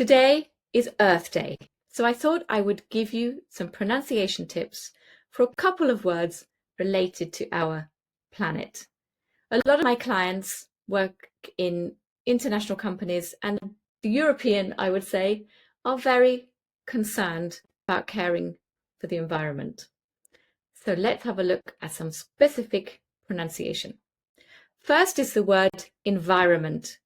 Today is Earth Day, so I thought I would give you some pronunciation tips for a couple of words related to our planet. A lot of my clients work in international companies, and the European, I would say, are very concerned about caring for the environment. So let's have a look at some specific pronunciation. First is the word environment,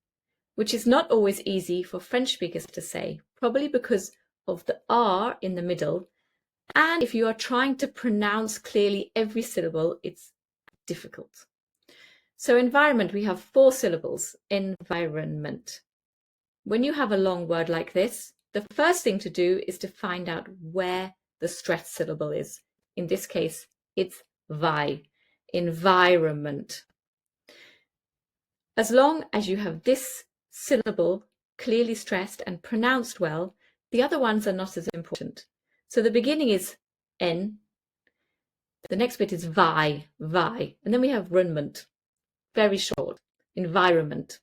which is not always easy for French speakers to say, probably because of the R in the middle. And if you are trying to pronounce clearly every syllable, it's difficult. So environment, we have 4 syllables, environment. When you have a long word like this, the first thing to do is to find out where the stressed syllable is. In this case, it's vi, environment. As long as you have this syllable clearly stressed and pronounced well, the other ones are not as important. So the beginning is N, the next bit is vi, and then we have runment, very short, environment.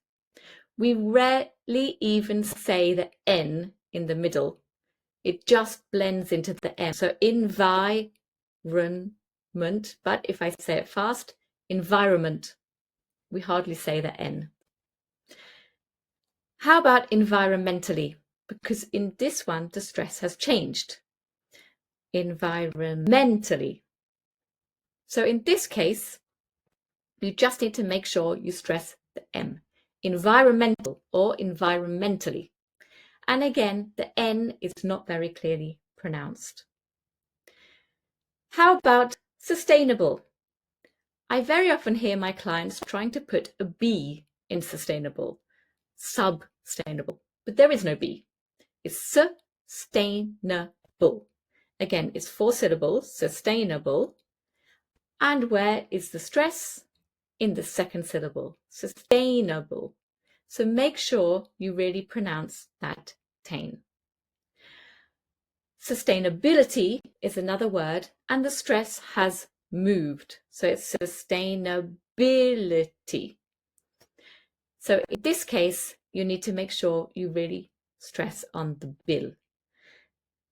We rarely even say the N in the middle. It just blends into the M. So environment, but if I say it fast, environment, we hardly say the N. How about environmentally? Because in this one, the stress has changed. Environmentally. So in this case, you just need to make sure you stress the M. Environmental or environmentally. And again, the N is not very clearly pronounced. How about sustainable? I very often hear my clients trying to put a B in sustainable, sustainable, but there is no B. It's sustainable. Again, it's 4 syllables, sustainable. And where is the stress? In the second syllable, sustainable. So make sure you really pronounce that tain. Sustainability is another word, and the stress has moved. So it's sustainability. So in this case, you need to make sure you really stress on the bil.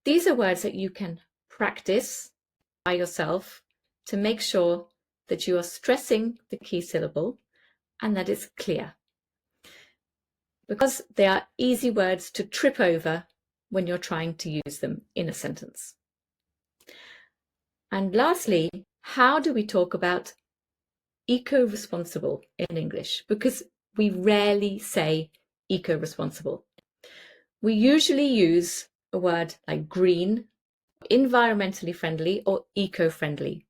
These are words that you can practice by yourself to make sure that you are stressing the key syllable and that it's clear, because they are easy words to trip over when you're trying to use them in a sentence. And lastly, how do we talk about eco-responsible in English? Because we rarely say eco-responsible. We usually use a word like green, environmentally friendly, or eco-friendly.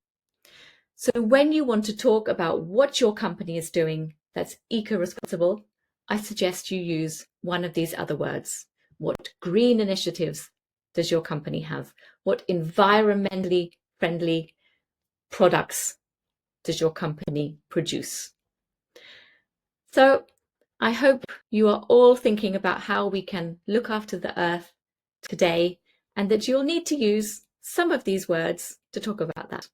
So when you want to talk about what your company is doing that's eco-responsible, I suggest you use one of these other words. What green initiatives does your company have? What environmentally friendly products does your company produce? So I hope you are all thinking about how we can look after the earth today, and that you'll need to use some of these words to talk about that.